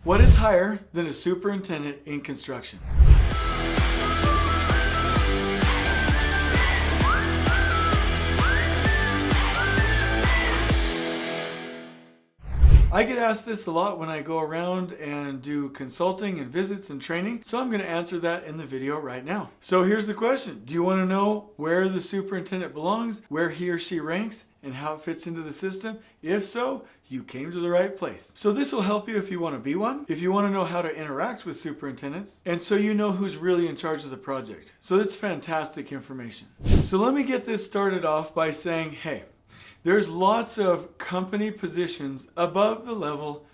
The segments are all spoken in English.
What is higher than a superintendent in construction? I get asked this a lot when I go around and do consulting and visits and training, so I'm going to answer that in the video right now. So here's the question. Do you want to know where the superintendent belongs, where he or she ranks, and how it fits into the system? If so, you came to the right place. So this will help you if you want to be one, if you want to know how to interact with superintendents, and so you know who's really in charge of the project. So that's fantastic information. So let me get this started off by saying, hey, there's lots of company positions above the level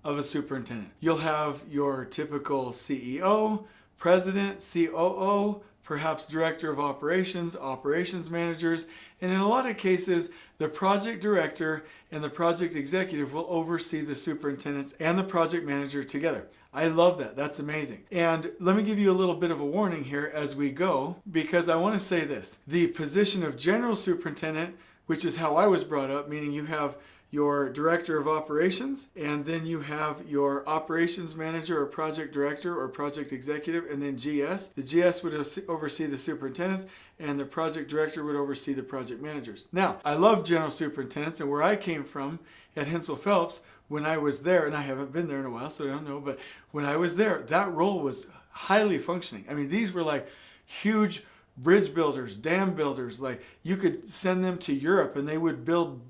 of a superintendent. You'll have your typical CEO, president, COO, perhaps director of operations, operations managers, and in a lot of cases, the project director and the project executive will oversee the superintendents and the project manager together. I love that. That's amazing. And let me give you a little bit of a warning here as we go, because I want to say this. The position of general superintendent, which is how I was brought up, meaning you have your director of operations, and then you have your operations manager or project director or project executive, and then GS. The GS would oversee the superintendents, and the project director would oversee the project managers. Now, I love general superintendents, and where I came from at Hensel Phelps, when I was there, and I haven't been there in a while, so I don't know, but when I was there, that role was highly functioning. I mean, these were like huge bridge builders, dam builders. Like, you could send them to Europe and they would build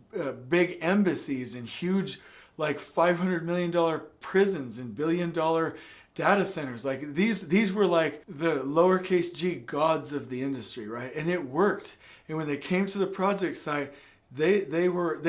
big embassies and huge, like $500 million prisons and $1 billion data centers. Like, these were like the lowercase g gods of the industry, right? And it worked. And when they came to the project site, they were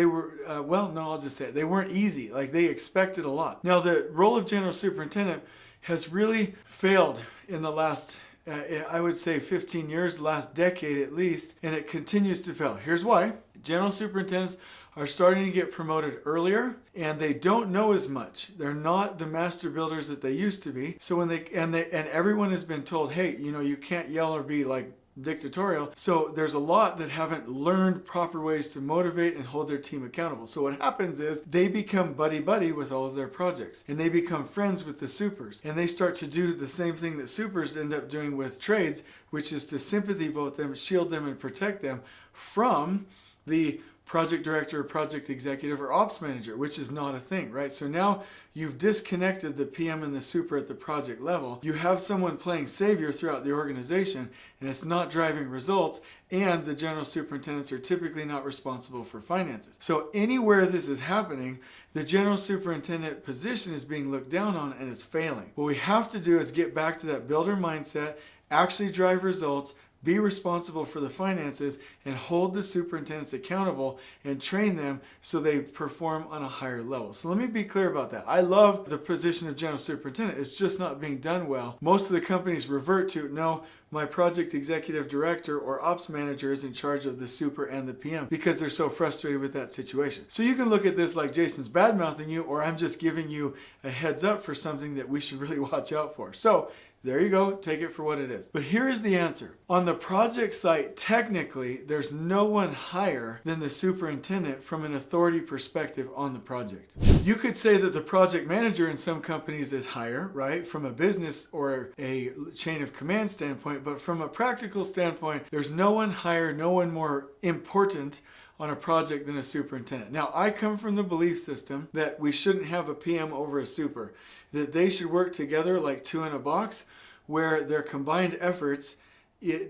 well, no, I'll just say it. They weren't easy. Like, they expected a lot. Now, the role of general superintendent has really failed in the last I would say 15 years, last decade at least, and it continues to fail. Here's why. General superintendents are starting to get promoted earlier, and they don't know as much. They're not the master builders that they used to be. So when and everyone has been told, hey, you can't yell or be like dictatorial. So there's a lot that haven't learned proper ways to motivate and hold their team accountable. So what happens is they become buddy-buddy with all of their projects, and they become friends with the supers, and they start to do the same thing that supers end up doing with trades, which is to sympathy vote them, shield them, and protect them from the project director or project executive or ops manager, which is not a thing, right? So now you've disconnected the PM and the super at the project level. You have someone playing savior throughout the organization, and it's not driving results, and the general superintendents are typically not responsible for finances. So anywhere this is happening, the general superintendent position is being looked down on, and it's failing. What we have to do is get back to that builder mindset, actually drive results, be responsible for the finances, and hold the superintendents accountable and train them so they perform on a higher level. So let me be clear about that. I love the position of general superintendent. It's just not being done well. Most of the companies revert to, no, my project executive director or ops manager is in charge of the super and the PM, because they're so frustrated with that situation. So you can look at this like Jason's bad-mouthing you, or I'm just giving you a heads up for something that we should really watch out for. So there you go, take it for what it is. But here is the answer. On the project site, technically, there's no one higher than the superintendent from an authority perspective on the project. You could say that the project manager in some companies is higher, right, from a business or a chain of command standpoint, but from a practical standpoint, there's no one higher, no one more important on a project than a superintendent. Now, I come from the belief system that we shouldn't have a PM over a super, that they should work together like two in a box, where their combined efforts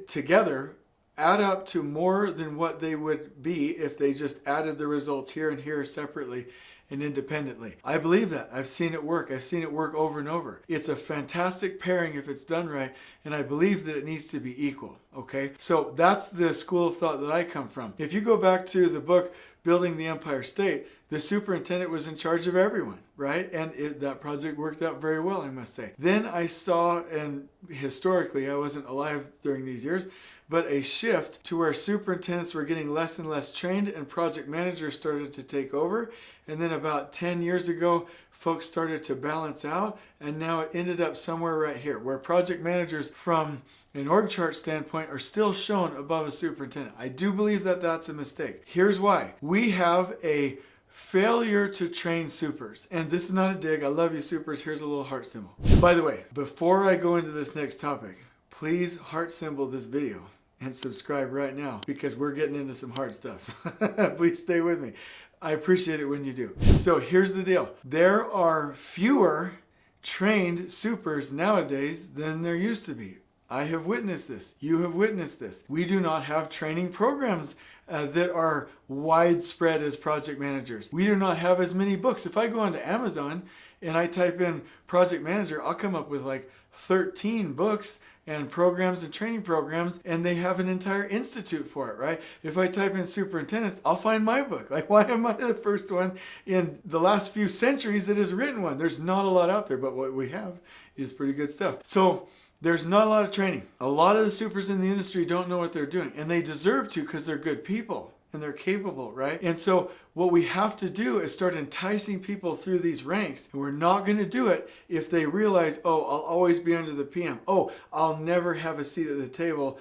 together add up to more than what they would be if they just added the results here and here separately and independently. I believe that. I've seen it work. I've seen it work over and over. It's a fantastic pairing if it's done right, and I believe that it needs to be equal, okay? So that's the school of thought that I come from. If you go back to the book, Building the Empire State, the superintendent was in charge of everyone, right? And that project worked out very well, I must say. Then I saw, and historically, I wasn't alive during these years, but a shift to where superintendents were getting less and less trained and project managers started to take over. And then about 10 years ago, folks started to balance out, and now it ended up somewhere right here, where project managers from an org chart standpoint are still shown above a superintendent. I do believe that that's a mistake. Here's why. We have a failure to train supers. And this is not a dig. I love you, supers. Here's a little heart symbol. By the way, before I go into this next topic, please heart symbol this video and subscribe right now because we're getting into some hard stuff. So please stay with me. I appreciate it when you do. So here's the deal. There are fewer trained supers nowadays than there used to be. I have witnessed this. You have witnessed this. We do not have training programs that are widespread as project managers. We do not have as many books. If I go onto Amazon and I type in project manager, I'll come up with like 13 books and programs and training programs, and they have an entire institute for it, right? If I type in superintendents, I'll find my book. Like, why am I the first one in the last few centuries that has written one? There's not a lot out there, but what we have is pretty good stuff. So there's not a lot of training. A lot of the supers in the industry don't know what they're doing, and they deserve to because they're good people and they're capable, right? And so what we have to do is start enticing people through these ranks. And we're not going to do it if they realize, oh, I'll always be under the PM. Oh, I'll never have a seat at the table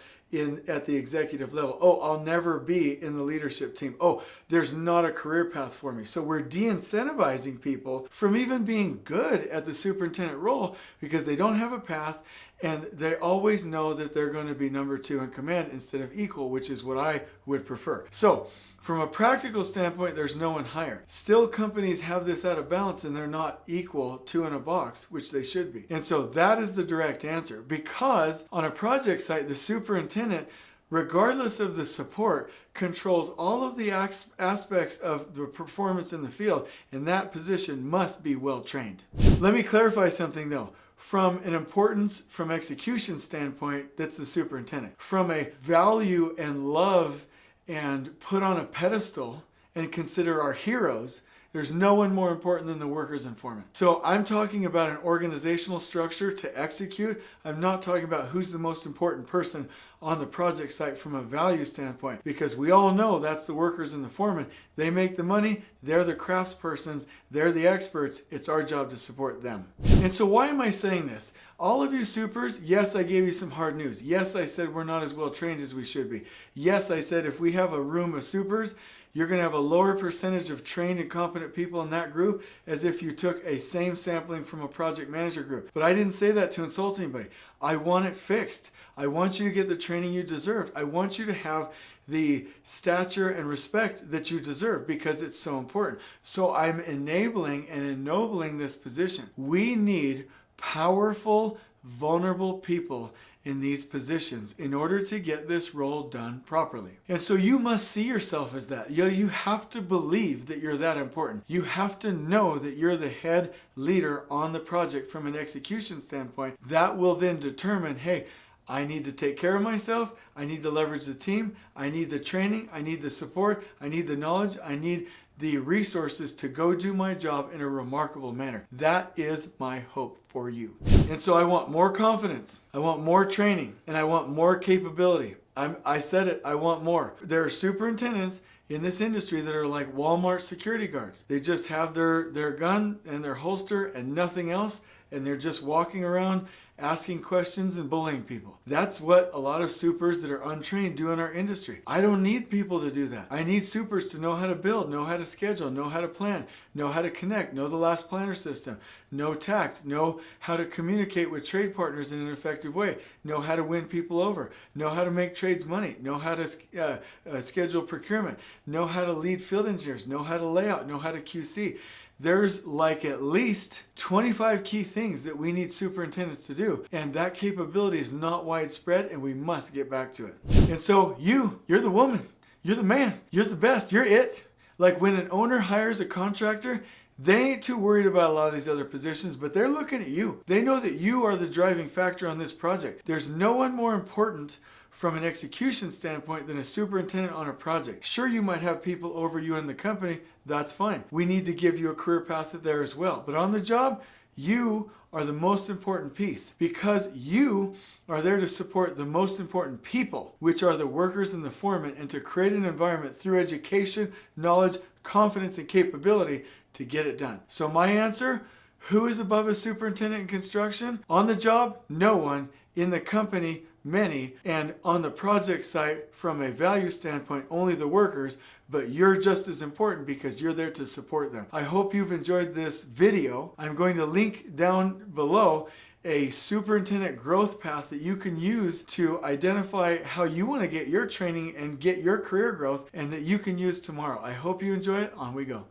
at the executive level. Oh, I'll never be in the leadership team. Oh, there's not a career path for me. So we're de-incentivizing people from even being good at the superintendent role because they don't have a path and they always know that they're going to be number 2 in command instead of equal, which is what I would prefer. So from a practical standpoint, there's no one higher. Still, companies have this out of balance and they're not equal 2 in a box, which they should be. And so that is the direct answer, because on a project site, the superintendent, regardless of the support, controls all of the aspects of the performance in the field, and that position must be well trained. Let me clarify something though. From an importance from execution standpoint, that's the superintendent. From a value and love and put on a pedestal and consider our heroes, there's no one more important than the workers and foremen. So I'm talking about an organizational structure to execute. I'm not talking about who's the most important person on the project site from a value standpoint, because we all know that's the workers and the foremen. They make the money, they're the craftspersons, they're the experts. It's our job to support them. And so why am I saying this? All of you supers, yes, I gave you some hard news. Yes, I said we're not as well trained as we should be. Yes, I said if we have a room of supers, you're going to have a lower percentage of trained and competent people in that group as if you took a same sampling from a project manager group. But I didn't say that to insult anybody. I want it fixed. I want you to get the training you deserve. I want you to have the stature and respect that you deserve because it's so important. So I'm enabling and ennobling this position. We need powerful, vulnerable people in these positions in order to get this role done properly. And so you must see yourself as that. You have to believe that you're that important. You have to know that you're the head leader on the project from an execution standpoint. That will then determine, hey, I need to take care of myself. I need to leverage the team. I need the training. I need the support. I need the knowledge. I need the resources to go do my job in a remarkable manner. That is my hope for you. And so I want more confidence. I want more training, and I want more capability. I said it, I want more. There are superintendents in this industry that are like Walmart security guards. They just have their gun and their holster and nothing else, and they're just walking around asking questions and bullying people. That's what a lot of supers that are untrained do in our industry. I don't need people to do that. I need supers to know how to build, know how to schedule, know how to plan, know how to connect, know the last planner system, know tact, know how to communicate with trade partners in an effective way, know how to win people over, know how to make trades money, know how to schedule procurement, know how to lead field engineers, know how to lay out, know how to QC. There's like at least 25 key things that we need superintendents to do, and that capability is not widespread, and we must get back to it. And so you're the woman, you're the man, you're the best, you're it. Like when an owner hires a contractor, they ain't too worried about a lot of these other positions, but they're looking at you. They know that you are the driving factor on this project. There's no one more important from an execution standpoint than a superintendent on a project. Sure, you might have people over you in the company, that's fine. We need to give you a career path there as well. But on the job, you are the most important piece because you are there to support the most important people, which are the workers and the foremen, and to create an environment through education, knowledge, confidence, and capability to get it done. So my answer, who is above a superintendent in construction? On the job, no one. In the company, many, and on the project site, from a value standpoint, only the workers, but you're just as important because you're there to support them. I hope you've enjoyed this video. I'm going to link down below a superintendent growth path that you can use to identify how you want to get your training and get your career growth, and that you can use tomorrow. I hope you enjoy it. On we go.